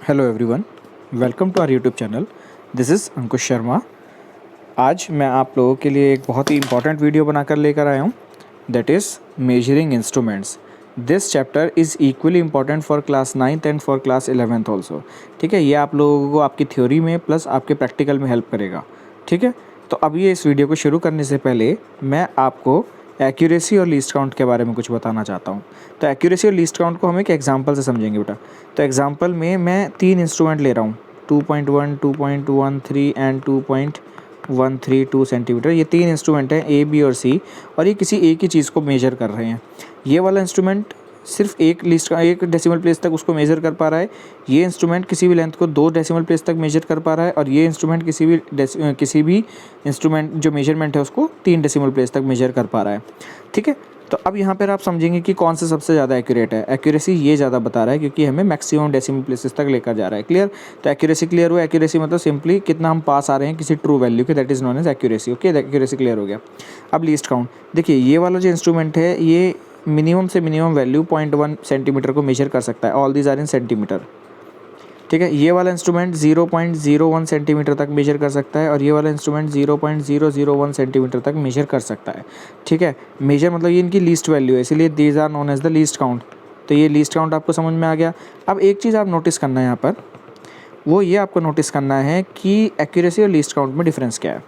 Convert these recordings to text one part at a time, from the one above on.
Hello everyone, welcome to our YouTube channel. This is Ankush Sharma. आज मैं आप लोगों के लिए एक बहुत ही इंपॉर्टेंट वीडियो बनाकर लेकर आया हूँ, that is measuring instruments. This chapter is equally important for class 9th and for class 11th also. ठीक है, ये आप लोगों को आपकी थ्योरी में प्लस आपके प्रैक्टिकल में हेल्प करेगा। ठीक है, तो अभी इस वीडियो को शुरू करने से पहले मैं आपको एक्यूरेसी और लीस्ट काउंट के बारे में कुछ बताना चाहता हूँ। तो एक्यूरेसी और लीस्ट काउंट को हम एक एग्जांपल से समझेंगे बेटा। तो एग्जांपल में मैं 3 इंस्ट्रूमेंट ले रहा हूँ, 2.1, 2.13 एंड 2.132 सेंटीमीटर। ये 3 इंस्ट्रूमेंट हैं, ए, बी और सी, और ये किसी एक ही चीज़ को मेजर कर रहे हैं। ये वाला इंस्ट्रूमेंट सिर्फ एक डेसिमल प्लेस तक उसको मेजर कर पा रहा है। ये इंस्ट्रूमेंट किसी भी लेंथ को 2 डेसिमल प्लेस तक मेजर कर पा रहा है, और ये इंस्ट्रूमेंट किसी भी इंस्ट्रूमेंट जो मेजरमेंट है उसको 3 डेसिमल प्लेस तक मेजर कर पा रहा है। ठीक है, तो अब यहाँ पर आप समझेंगे कि कौन सा सबसे ज़्यादा एक्यूरेट है। एक्यूरेसी ये ज़्यादा बता रहा है क्योंकि हमें मैक्सिमम डेसिमल प्लेसेस तक लेकर जा रहा है। क्लियर? तो एक्यूरेसी क्लियर हुआ। एक्यूरेसी मतलब सिंपली कितना हम पास आ रहे हैं किसी ट्रू वैल्यू के, that is known as accuracy. Okay, accuracy clear हो गया। अब लीस्ट काउंट देखिए, ये वाला जो इंस्ट्रूमेंट है ये मिनिमम से मिनिमम वैल्यू 0.1 सेंटीमीटर को मेजर कर सकता है। All these are in centimetre. ठीक है, ये वाला इंस्ट्रूमेंट 0.01 सेंटीमीटर तक मेजर कर सकता है, और ये वाला इंस्ट्रूमेंट 0.001 सेंटीमीटर तक मेजर कर सकता है। ठीक है, मेजर मतलब ये इनकी लीस्ट वैल्यू है, इसीलिए these are known as the least count. तो ये लीस्ट काउंट आपको समझ में आ गया। अब एक चीज़ आप नोटिस करना है यहाँ पर, वो ये आपको नोटिस करना है कि एक्यूरेसी और लीस्ट काउंट में डिफरेंस क्या है।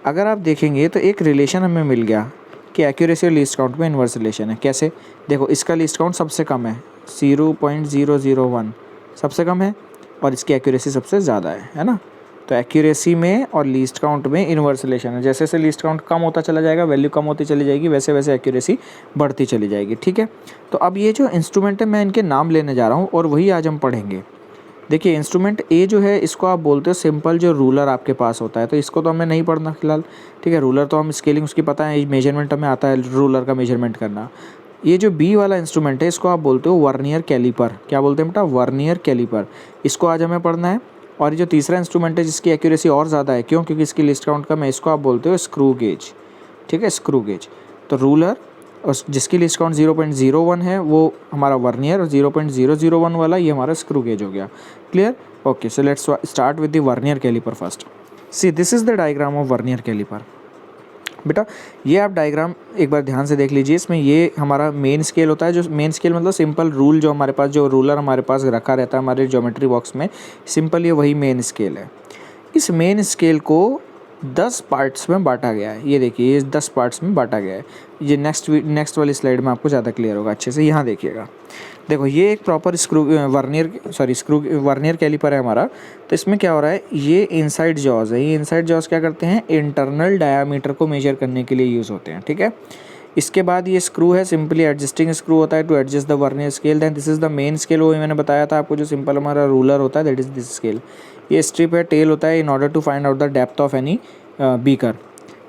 अगर आप देखेंगे तो एक रिलेशन हमें मिल गया कि एक्यूरेसी और लीस्ट काउंट में इन्वर्स रिलेशन है। कैसे? देखो, इसका लीस्ट काउंट सबसे कम है, 0.001 सबसे कम है, और इसकी एक्यूरेसी सबसे ज़्यादा है ना। तो एक्यूरेसी में और लीस्ट काउंट में इन्वर्स रिलेशन है। जैसे जैसे लीस्ट काउंट कम होता चला जाएगा, वैल्यू कम होती चली जाएगी, वैसे वैसे एक्यूरेसी बढ़ती चली जाएगी। ठीक है, तो अब ये जो इंस्ट्रूमेंट है मैं इनके नाम लेने जा रहा हूँ और वही आज हम पढ़ेंगे। देखिए, इंस्ट्रूमेंट ए जो है इसको आप बोलते हो सिंपल जो रूलर आपके पास होता है, तो इसको तो हमें नहीं पढ़ना फिलहाल। ठीक है, रूलर तो हम स्केलिंग उसकी पता है, मेजरमेंट हमें आता है रूलर का मेजरमेंट करना। ये जो बी वाला इंस्ट्रूमेंट है इसको आप बोलते हो वर्नियर कैलिपर। क्या बोलते हैं बेटा? Vernier caliper. इसको आज हमें पढ़ना है। और ये जो तीसरा इंस्ट्रूमेंट है जिसकी एक्यूरेसी और ज़्यादा है, क्यों? क्योंकि इसकी लिस्ट काउंट कम है, इसको आप बोलते हो स्क्रू गेज। ठीक है, स्क्रू गेज। तो रूलर और जिसकी लिस्ट काउंट 0.01 है वो हमारा वर्नियर, और 0.001 वाला ये हमारा स्क्रू गेज हो गया। Clear? Okay, so let's start with the vernier caliper first. See, this is the diagram of vernier caliper. बेटा, ये आप डायग्राम एक बार ध्यान से देख लीजिए। इसमें ये हमारा मेन स्केल होता है, जो मेन स्केल मतलब सिंपल रूल जो हमारे पास, जो रूलर हमारे पास रखा रहता है हमारे ज्योमेट्री बॉक्स में, सिंपल ये वही मेन स्केल है। इस मेन स्केल को 10 पार्ट्स में बांटा गया है। ये देखिए, ये 10 पार्ट्स में बांटा गया है। ये नेक्स्ट वाली स्लाइड में आपको ज़्यादा क्लियर होगा अच्छे से। यहाँ देखिएगा, देखो ये एक प्रॉपर वर्नियर कैलिपर है हमारा। तो इसमें क्या हो रहा है, ये इनसाइड जॉज है। ये इनसाइड जॉज क्या करते हैं? इंटरनल डायामीटर को मेजर करने के लिए यूज़ होते हैं। ठीक है, इसके बाद ये स्क्रू है, सिंपली एडजस्टिंग स्क्रू होता है to adjust the vernier scale. Then this is the main scale, वो मैंने बताया था आपको, जो सिंपल हमारा रूलर होता है, दैट इज़ दिस स्केल। ये स्ट्रिप है, टेल होता है, in order to find out the depth of any beaker.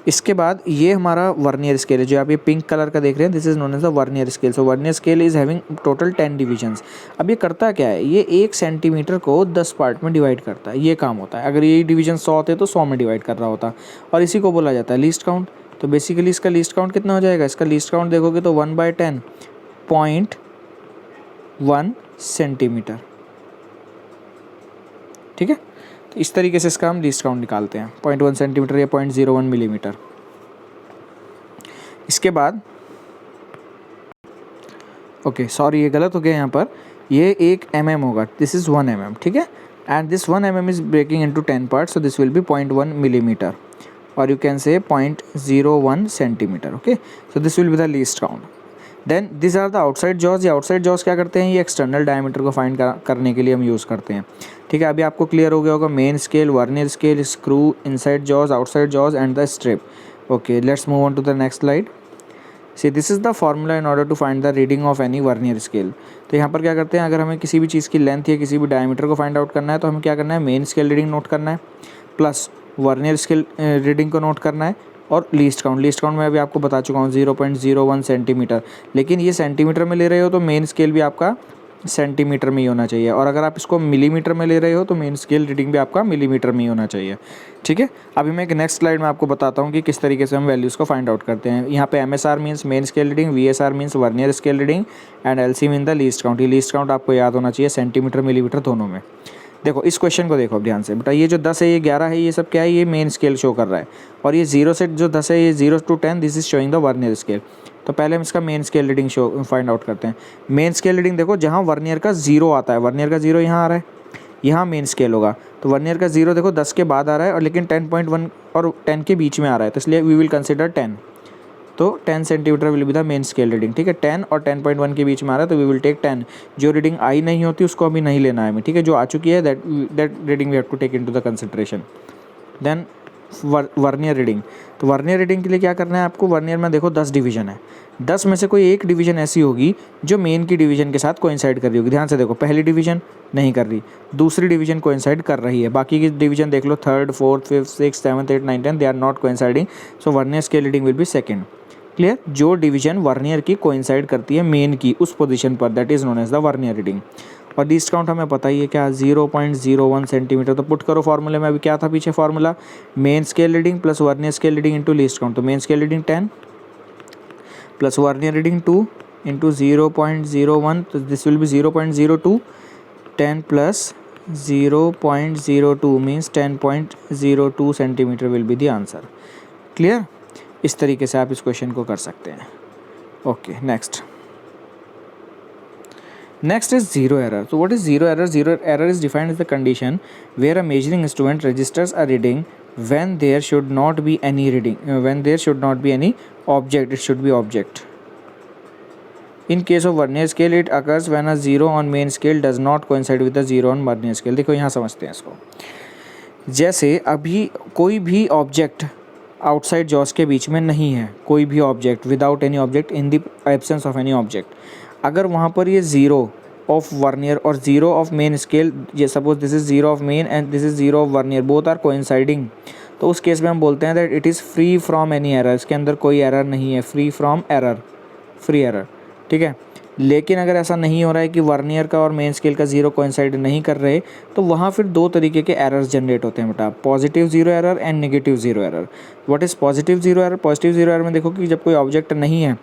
इसके बाद ये हमारा वर्नियर स्केल है, जो आप ये पिंक कलर का देख रहे हैं, this is known as the vernier scale. So vernier scale is having total 10 divisions. अब ये करता क्या है? ये 1 सेंटीमीटर को 10 पार्ट में डिवाइड करता है। ये काम होता है। अगर ये डिवीजन 100 होते तो 100 में डिवाइड कर रहा होता, और इसी को बोला जाता है लीस्ट काउंट। तो बेसिकली इसका लीस्ट काउंट कितना हो जाएगा? इसका लीस्ट काउंट देखोगे तो 1/10 0.1 सेंटीमीटर। ठीक है, तो इस तरीके से इसका हम लीस्ट काउंट निकालते हैं, 0.1 सेंटीमीटर या 0.01 मिलीमीटर। इसके बाद ओके, सॉरी ये गलत हो गया यहाँ पर, ये 1 mm होगा, दिस इज़ 1 mm। ठीक है, and this 1 mm is breaking into 10 part, so this will be 0.1 millimetre, और you can say 0.01 centimetre. Okay, so this will be the least count. Then this are the outside jaws. ये outside jaws क्या करते हैं? ये external diameter को find करने के लिए हम यूज़ करते हैं। ठीक है, अभी आपको क्लियर हो गया होगा, main scale, vernier scale, screw, inside jaws, outside jaws and the strip. Okay, let's move on to the next slide. See, this is the formula in order to find the reading of any vernier scale. तो यहाँ पर क्या करते हैं, अगर हमें किसी भी चीज़ की लेंथ या किसी भी डायमीटर को फाइंड आउट करना है तो हमें क्या करना है? मेन स्केल रीडिंग नोट करना है, प्लस वर्नियर स्केल रीडिंग को नोट करना है, और लीस्ट काउंट में अभी आपको बता चुका हूँ 0.01 सेंटीमीटर। लेकिन ये सेंटीमीटर में ले रहे हो तो मेन स्केल भी आपका सेंटीमीटर में ही होना चाहिए, और अगर आप इसको मिलीमीटर में ले रहे हो तो मेन स्केल रीडिंग भी आपका मिलीमीटर में ही होना चाहिए। ठीक है, अभी मैं एक नेक्स्ट स्लाइड में आपको बताता हूँ कि किस तरीके से हम वैल्यूज़ को फाइंड आउट करते हैं। यहाँ पे MSR means main scale reading, VSR means vernier scale reading, and LC mean the least count. ये लीस्ट काउंट आपको याद होना चाहिए सेंटीमीटर मिलीमीटर दोनों में। देखो इस क्वेश्चन को देखो अब ध्यान से बेटा, ये जो 10 है, ये 11 है, ये सब क्या है, ये मेन स्केल शो कर रहा है, और ये 0 से जो 10 है, ये 0 to 10 this is showing the vernier scale. तो पहले हम इसका main scale reading show find out करते हैं। मेन स्केल रीडिंग देखो, जहाँ वर्नियर का 0 आता है, वर्नियर का 0 यहाँ आ रहा है, यहाँ मेन स्केल होगा, तो वर्नियर का 0 देखो 10 के बाद आ रहा है, और लेकिन 10.1 और 10 के बीच में आ रहा है, तो इसलिए वी विल कंसिडर 10। तो 10 centimetre will be the main scale reading. ठीक है, 10 और 10.1 के बीच में आ रहा है, तो वी विल टेक 10। जो रीडिंग आई नहीं होती उसको अभी नहीं लेना है हमें। ठीक है, जो आ चुकी है that reading we have to take into the consideration. Then vernier reading, तो वर्नियर रीडिंग के लिए क्या करना है आपको, वर्नियर में देखो 10 डिवीजन है, 10 में से कोई एक डिवीजन ऐसी होगी जो मेन की डिवीजन के साथ कोइंसाइड कर रही होगी। ध्यान से देखो, पहली डिवीजन नहीं कर रही, दूसरी डिवीजन कोइंसाइड कर रही है, बाकी की डिवीजन देख लो, 3rd 4th 5th 6th 7th 8th 9th 10th they are not coinciding, so vernier scale reading will be second. Clear, जो डिवीजन वर्नियर की कोइंसाइड करती है मेन की उस पोजीशन पर, that is known as the vernier reading. और least count हमें पता ही है क्या, 0.01 सेंटीमीटर। तो पुट करो फॉर्मूले में, अभी क्या था पीछे formula, main scale reading plus vernier scale reading into least count. तो main scale reading 10 plus vernier reading 2 into 0.01, तो this will be 0.02, 10 plus 0.02 means 10.02 centimetre will be the answer. Clear, इस तरीके से आप इस क्वेश्चन को कर सकते हैं। Okay, next is zero error. तो what is zero error? Zero error is defined as the condition where a measuring instrument registers a reading when there should not be any reading, when there should not be any object, it should be object. In case of vernier scale it occurs when a zero on main scale does not coincide with the zero on vernier scale। देखो यहाँ समझते हैं इसको, जैसे अभी कोई भी object outside Jos के बीच में नहीं है, कोई भी object, without any object, in the absence of any object, अगर वहाँ पर ये ज़ीरो ऑफ वर्नियर और ज़ीरो ऑफ मेन स्केल, ये suppose this is zero of main and this is zero of vernier, both are coinciding, तो उस case में हम बोलते हैं that it is free from any error, इसके अंदर कोई एरर नहीं है, free from error, free error. ठीक है, लेकिन अगर ऐसा नहीं हो रहा है कि वर्नियर का और मेन स्केल का ज़ीरो कोइंसाइड नहीं कर रहे, तो वहाँ फिर दो तरीके के एरर्स जनरेट होते हैं बेटा, positive zero error and negative zero error. What is positive zero error? Positive zero error में देखो कि जब कोई ऑब्जेक्ट नहीं है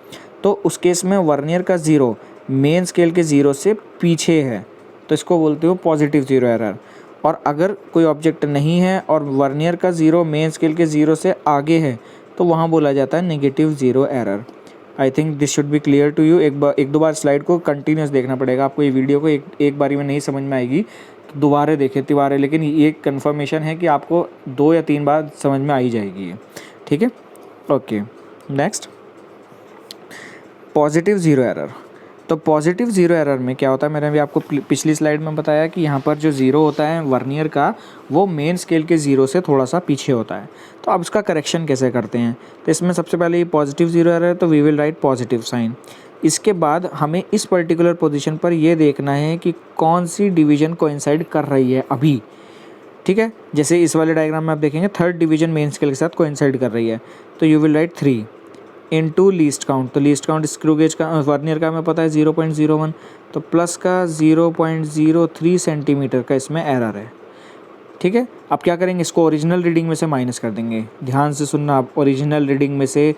तो उस केस में वर्नियर का ज़ीरो मेन स्केल के ज़ीरो से पीछे है, तो इसको बोलते हो पॉजिटिव ज़ीरो एरर। और अगर कोई ऑब्जेक्ट नहीं है और वर्नियर का ज़ीरो मेन स्केल के ज़ीरो से आगे है, तो वहाँ बोला जाता है negative zero error. I think this should be clear to you. एक दो बार स्लाइड को कंटिन्यूस देखना पड़ेगा आपको, ये वीडियो को एक बारी में नहीं समझ में आएगी, तो दोबारा देखें तिबारे, लेकिन ये कन्फर्मेशन है कि आपको 2 या 3 बार समझ में आ ही जाएगी ये। ठीक है, okay, next positive zero error. तो पॉजिटिव ज़ीरो एरर में क्या होता है, मैंने अभी आपको पिछली स्लाइड में बताया कि यहाँ पर जो ज़ीरो होता है वर्नियर का, वो मेन स्केल के ज़ीरो से थोड़ा सा पीछे होता है। तो अब इसका करेक्शन कैसे करते हैं? तो इसमें सबसे पहले ये पॉजिटिव ज़ीरो एरर है, तो we will write positive sign. इसके बाद हमें इस पर्टिकुलर पोजीशन पर ये देखना है कि कौन सी डिवीज़न कोइंसाइड कर रही है अभी। ठीक है, जैसे इस वाले डायग्राम में आप देखेंगे 3rd डिवीज़न मेन स्केल के साथ कोइंसाइड कर रही है, तो you will write 3 into least count. तो लीस्ट काउंट स्क्रू गेज का वर्नियर का हमें पता है 0.01, तो प्लस का 0.03 सेंटीमीटर का इसमें एरर है। ठीक है, अब क्या करेंगे, इसको ओरिजिनल रीडिंग में से माइनस कर देंगे। ध्यान से सुनना आप, ओरिजिनल रीडिंग में से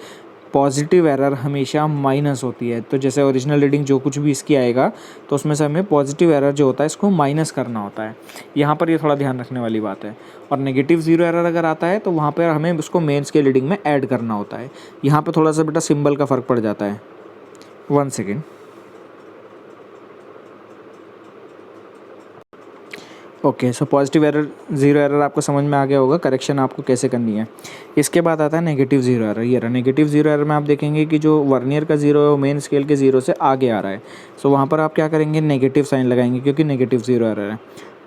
पॉजिटिव एरर हमेशा माइनस होती है। तो जैसे ओरिजिनल रीडिंग जो कुछ भी इसकी आएगा, तो उसमें से हमें पॉजिटिव एरर जो होता है इसको माइनस करना होता है। यहाँ पर ये थोड़ा ध्यान रखने वाली बात है। और नेगेटिव ज़ीरो एरर अगर आता है तो वहाँ पर हमें उसको मेन स्केल रीडिंग में ऐड करना होता है। यहाँ पर थोड़ा सा बेटा सिंबल का फ़र्क पड़ जाता है। 1 second, okay, so positive error zero error आपको समझ में आ गया होगा, करेक्शन आपको कैसे करनी है। इसके बाद आता है नेगेटिव ज़ीरो एरर। ये रहा नेगेटिव ज़ीरो एरर में आप देखेंगे कि जो वर्नियर का ज़ीरो है वो मेन स्केल के ज़ीरो से आगे आ रहा है, सो वहाँ पर आप क्या करेंगे, नेगेटिव साइन लगाएंगे क्योंकि नेगेटिव ज़ीरो एरर है।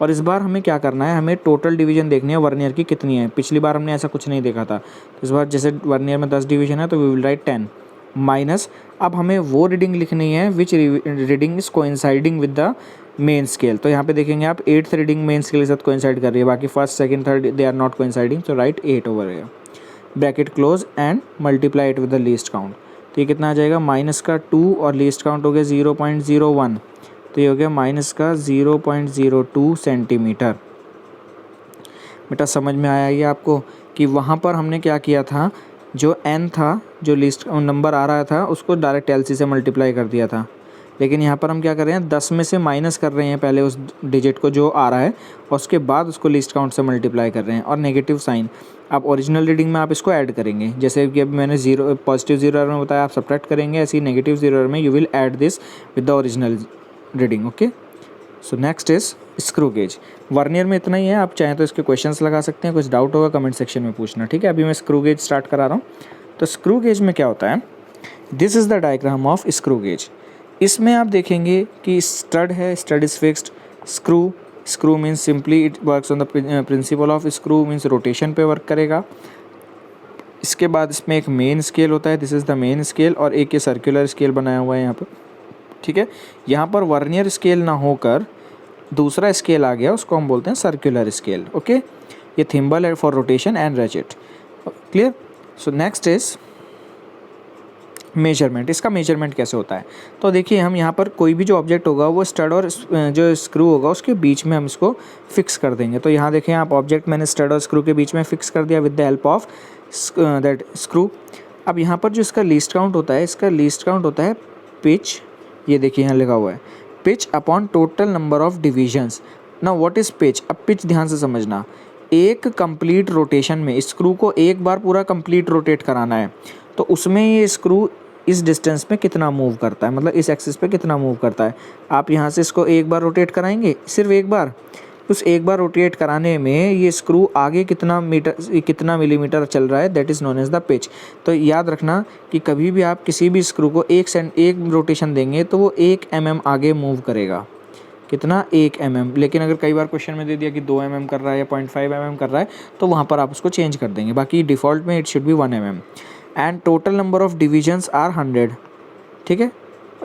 और इस बार हमें क्या करना है, हमें टोटल डिवीज़न देखनी है वर्नियर की कितनी है। पिछली बार हमने ऐसा कुछ नहीं देखा था, इस बार जैसे वर्नियर में 10 डिवीज़न है तो वी विल राइट 10 माइनस। अब हमें वो रीडिंग लिखनी है which reading is coinciding with the main scale. तो यहाँ पे देखेंगे आप 8th रीडिंग मेन स्केल के साथ कोइंसाइड कर रही है, बाकी 1st 2nd 3rd they are not coinciding, तो राइट 8 ओवर है, bracket close and multiply it with the least count. तो ये कितना आ जाएगा, माइनस का 2 और लीस्ट काउंट हो गया 0.01, तो ये हो गया माइनस का 0.02 सेंटीमीटर। बेटा समझ में आया ये आपको कि वहाँ पर हमने क्या किया था, जो n था, जो लिस्ट नंबर आ रहा था, उसको डायरेक्ट LC से मल्टीप्लाई कर दिया था। लेकिन यहाँ पर हम क्या कर रहे हैं, 10 में से माइनस कर रहे हैं पहले उस डिजिट को जो आ रहा है, और उसके बाद उसको लिस्ट काउंट से मल्टीप्लाई कर रहे हैं, और नेगेटिव साइन आप ओरिजिनल रीडिंग में आप इसको ऐड करेंगे। जैसे कि अभी मैंने पॉजिटिव जीरो एरर में बताया आप सब्ट्रैक्ट करेंगे, ऐसे ही नेगेटिव जीरो एरर में you will add this with the original reading. Okay, so next is screw gauge. Vernier में इतना ही है, आप चाहें तो इसके क्वेश्चंस लगा सकते हैं, कुछ डाउट होगा कमेंट सेक्शन में पूछना, ठीक है। अभी मैं स्क्रू गेज स्टार्ट करा रहा हूँ। तो स्क्रू गेज में क्या होता है, this is the diagram of screw gauge. इसमें आप देखेंगे कि स्टड है, stud is fixed, screw means simply it works on the principle of screw means rotation पे वर्क करेगा। इसके बाद इसमें एक मेन स्केल होता है, this is the main scale, और एक ये सर्कुलर स्केल बनाया हुआ है यहाँ पर, ठीक है। यहाँ पर वर्नियर स्केल ना होकर दूसरा स्केल आ गया, उसको हम बोलते हैं सर्कुलर स्केल। ओके, ये थिम्बल है for rotation and ratchet. Clear. So next is measurement. इसका मेजरमेंट कैसे होता है, तो देखिए हम यहाँ पर कोई भी जो ऑब्जेक्ट होगा वो स्टड और जो स्क्रू होगा उसके बीच में हम इसको फिक्स कर देंगे। तो यहाँ देखें आप, ऑब्जेक्ट मैंने स्टड और स्क्रू के बीच में फिक्स कर दिया with the help of that screw. अब यहाँ पर जो इसका लीस्ट काउंट होता है, इसका लीस्ट काउंट होता है पिच। ये देखिए यहाँ लिखा हुआ है pitch upon total number of divisions. Now what is pitch. अब पिच ध्यान से समझना, एक कंप्लीट रोटेशन में स्क्रू को एक बार पूरा कंप्लीट रोटेट कराना है, तो उसमें ये स्क्रू इस डिस्टेंस में कितना मूव करता है, मतलब इस एक्सिस पे कितना मूव करता है। आप यहाँ से इसको एक बार रोटेट कराएंगे, सिर्फ एक बार, उस एक बार रोटेट कराने में ये स्क्रू आगे कितना मिलीमीटर चल रहा है, that is known as the pitch. तो याद रखना कि कभी भी आप किसी भी स्क्रू को एक रोटेशन देंगे तो वो 1 mm आगे मूव करेगा। कितना, 1 mm। लेकिन अगर कई बार क्वेश्चन में दे दिया कि 2 mm कर रहा है या 0.5 mm कर रहा है, तो वहाँ पर आप उसको चेंज कर देंगे। बाकी डिफ़ॉल्ट में it should be 1 mm। And total number of divisions are 100, ठीक है।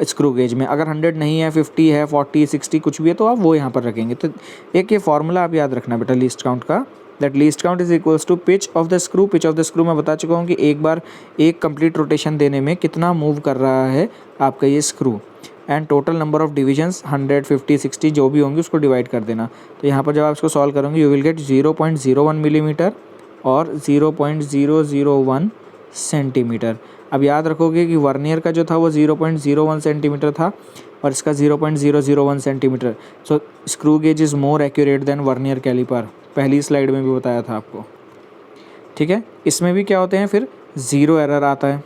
स्क्रू गेज में अगर 100 नहीं है, 50 है, 40, 60 कुछ भी है, तो आप वो यहाँ पर रखेंगे। तो एक ये फार्मूला आप याद रखना बेटा लीस्ट काउंट का, that least count is equals to pitch of the screw. Pitch of the screw मैं बता चुका हूँ कि एक बार एक कंप्लीट रोटेशन देने में कितना मूव कर रहा है आपका ये screw, and total number of divisions 100, 50, 60 जो भी होंगे उसको डिवाइड कर देना। तो यहाँ पर जब आप इसको सॉल्व करोगे यू विल गेट 0.01 मिलीमीटर और 0.001 सेंटीमीटर। अब याद रखोगे कि वर्नियर का जो था वो 0.01 सेंटीमीटर था और इसका 0.001 centimetre. So screw gauge is more accurate than vernier caliper, पहली स्लाइड में भी बताया था आपको, ठीक है। इसमें भी क्या होते हैं, फिर ज़ीरो एरर आता है।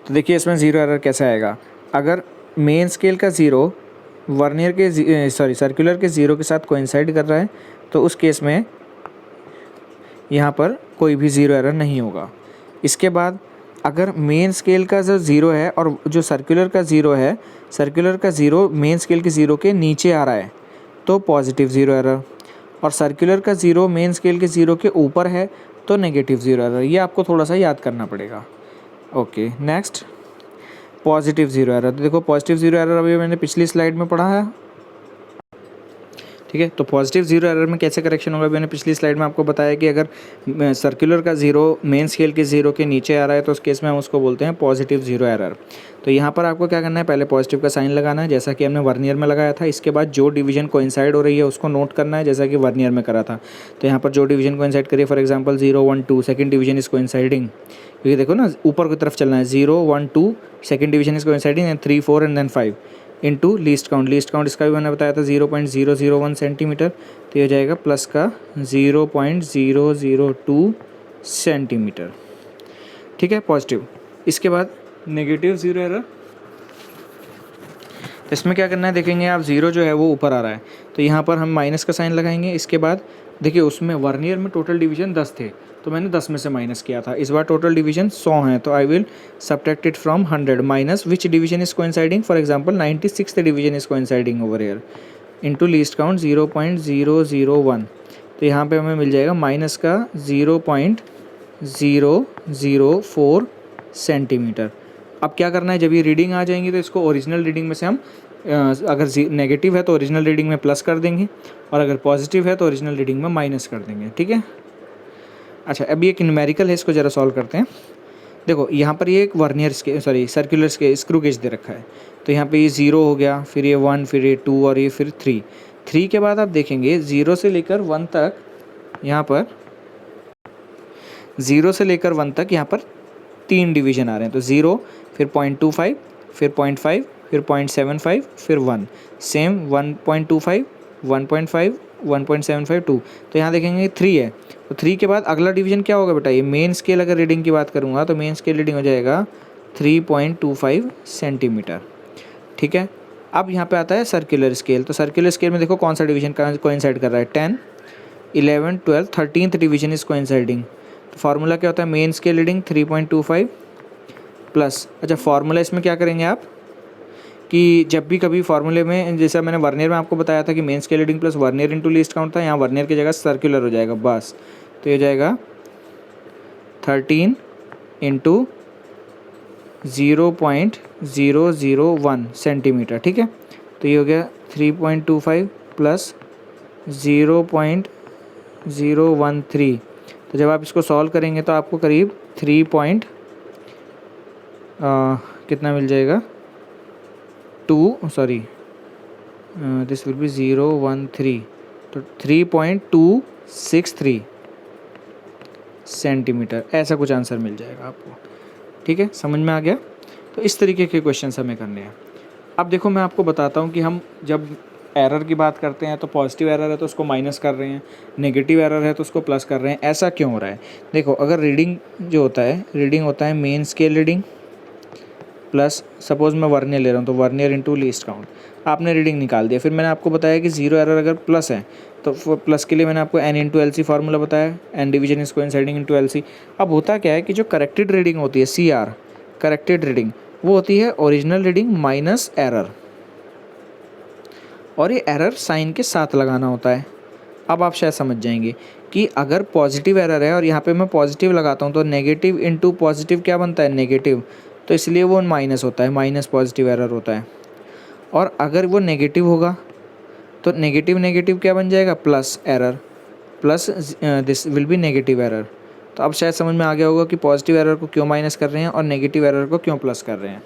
तो देखिए इसमें ज़ीरो एरर कैसे आएगा, अगर मेन स्केल का ज़ीरो वर्नियर के सर्कुलर के ज़ीरो के साथ कोइंसाइड कर रहा है, तो उस केस में यहाँ पर कोई भी ज़ीरो एरर नहीं होगा। इसके बाद अगर मेन स्केल का जो ज़ीरो है और जो सर्कुलर का ज़ीरो है, सर्कुलर का ज़ीरो मेन स्केल के ज़ीरो के नीचे आ रहा है, तो पॉजिटिव ज़ीरो एरर, और सर्कुलर का ज़ीरो मेन स्केल के ज़ीरो के ऊपर है तो नेगेटिव ज़ीरो एरर। ये आपको थोड़ा सा याद करना पड़ेगा। Okay, next positive zero error. तो देखो पॉजिटिव ज़ीरो एरर अभी मैंने पिछली स्लाइड में पढ़ा है, ठीक है। तो पॉजिटिव ज़ीरो एरर में कैसे करेक्शन होगा, मैंने पिछली स्लाइड में आपको बताया कि अगर सर्कुलर का ज़ीरो मेन स्केल के ज़ीरो के नीचे आ रहा है तो उस केस में हम उसको बोलते हैं पॉजिटिव ज़ीरो एरर। तो यहाँ पर आपको क्या करना है, पहले पॉजिटिव का साइन लगाना है जैसा कि हमने वर्नियर में लगाया था। इसके बाद जो डिवीजन कोइंसाइड हो रही है उसको नोट करना है जैसा कि वर्नियर में करा था। तो यहाँ पर जो डिवीजन कोइंसाइड करिए, for example 0, 1, 2 second division is coinciding, क्योंकि देखो ना ऊपर की तरफ चलना है, 0, 1, 2 second division is coinciding and 3, 4 and then 5 into least count. Least count इसका भी मैंने बताया था 0.001 सेंटीमीटर, तो ये हो जाएगा प्लस का 0.002 सेंटीमीटर, ठीक है, पॉजिटिव। इसके बाद नेगेटिव ज़ीरो एरर, इसमें क्या करना है देखेंगे आप, ज़ीरो जो है वो ऊपर आ रहा है तो यहाँ पर हम माइनस का साइन लगाएंगे। इसके बाद देखिए उसमें वर्नियर में टोटल डिवीजन 10 थे तो मैंने 10 में से माइनस किया था। इस बार टोटल डिवीजन 100 हैं तो I will subtract it from 100 minus which division is coinciding, for example 96th division is coinciding over here into least count 0.001। तो यहाँ पे हमें मिल जाएगा माइनस का 0.004 सेंटीमीटर। अब क्या करना है, जब ये रीडिंग आ जाएंगी तो इसको ओरिजिनल रीडिंग में से हम अगर नेगेटिव है तो ओरिजिनल रीडिंग में प्लस कर देंगे और अगर पॉजिटिव है तो ओरिजिनल रीडिंग में माइनस कर देंगे, ठीक है। अच्छा, अभी एक न्यूमेरिकल है, इसको ज़रा सॉल्व करते हैं। देखो यहाँ पर ये एक वर्नियर सर्कुलर स्क्रू गेज दे रखा है, तो यहाँ पे ये 0 हो गया, फिर ये 1, फिर ये 2 और ये फिर 3। 3 के बाद आप देखेंगे 0 से लेकर 1 तक, यहाँ पर 0 से लेकर 1 तक यहाँ पर 3 डिवीजन आ रहे हैं। तो 0, फिर 0.25, फिर 0.5, फिर 0.75, फिर 1, सेम 1.25, 1.5, 1.75, 2। तो यहाँ देखेंगे 3 है, तो 3 के बाद अगला डिवीजन क्या होगा बेटा, ये मेन स्केल अगर रीडिंग की बात करूँगा तो मेन स्केल रीडिंग हो जाएगा 3.25 सेंटीमीटर। ठीक है, अब यहाँ पे आता है सर्कुलर स्केल। तो सर्कुलर स्केल में देखो कौन सा डिवीजन कोइंसाइड कर रहा है, 10, 11, 12, 13th डिवीजन इज कोइंसाइडिंग। तो फार्मूला क्या होता है, मेन स्केल रीडिंग 3.25 प्लस, अच्छा फार्मूला इसमें क्या करेंगे आप कि जब भी कभी फार्मूले में, जैसा मैंने वर्नियर में आपको बताया था कि main scale reading plus vernier into least count था, यहाँ वर्नियर की जगह सर्कुलर हो जाएगा बस। तो ये हो जाएगा 13 इंटू 0.001 सेंटीमीटर। ठीक है, तो ये हो गया 3.25 प्लस 0.013। तो जब आप इसको सॉल्व करेंगे तो आपको करीब कितना मिल जाएगा, दिस विल बी 013, तो 3.263 सेंटीमीटर, ऐसा कुछ आंसर मिल जाएगा आपको। ठीक है, समझ में आ गया। तो इस तरीके के क्वेश्चन हमें करने हैं। अब देखो मैं आपको बताता हूँ कि हम जब एरर की बात करते हैं तो पॉजिटिव एरर है तो उसको माइनस कर रहे हैं, नेगेटिव एरर है तो उसको प्लस कर रहे हैं, ऐसा क्यों हो रहा है। देखो अगर रीडिंग जो होता है, रीडिंग होता है main scale reading plus, suppose मैं वर्नियर ले रहा हूँ तो वर्नियर इंटू लीस्ट काउंट, आपने रीडिंग निकाल दिया। फिर मैंने आपको बताया कि 0 एरर अगर प्लस है तो प्लस के लिए मैंने आपको n into L C formula बताया, n division is coinciding into L C. अब होता क्या है कि जो करेक्टेड रीडिंग होती है CR, करेक्टेड रीडिंग, वो होती है ओरिजिनल रीडिंग माइनस एरर, और ये एरर साइन के साथ लगाना होता है। अब आप शायद समझ जाएंगे कि अगर पॉजिटिव एरर है और यहाँ पे मैं पॉजिटिव लगाता हूँ तो नेगेटिव इंटू पॉजिटिव क्या बनता है, नेगेटिव, तो इसलिए वो माइनस होता है, माइनस पॉजिटिव एरर होता है। और अगर वो नेगेटिव होगा तो नेगेटिव नेगेटिव क्या बन जाएगा, plus error, plus this will B negative error. तो अब शायद समझ में आ गया होगा कि पॉजिटिव एरर को क्यों माइनस कर रहे हैं और नेगेटिव एरर को क्यों प्लस कर रहे हैं।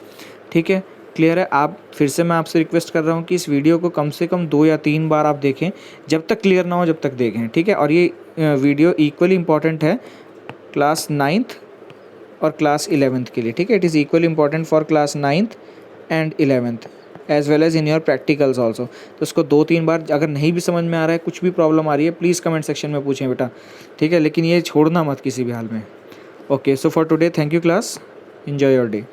ठीक है, क्लियर है। आप फिर से मैं आपसे रिक्वेस्ट कर रहा हूँ कि इस वीडियो को कम से कम 2 या 3 बार आप देखें, जब तक क्लियर ना हो जब तक देखें। ठीक है, और ये वीडियो इक्वली इम्पॉर्टेंट है क्लास 9th और क्लास 11th के लिए। ठीक है, it is equally important for class 9th and 11th as well as in your practicals also. तो इसको 2-3 बार, अगर नहीं भी समझ में आ रहा है, कुछ भी प्रॉब्लम आ रही है, प्लीज़ कमेंट सेक्शन में पूछें बेटा। ठीक है, लेकिन ये छोड़ना मत किसी भी हाल में। Okay, so for today thank you class, enjoy your day.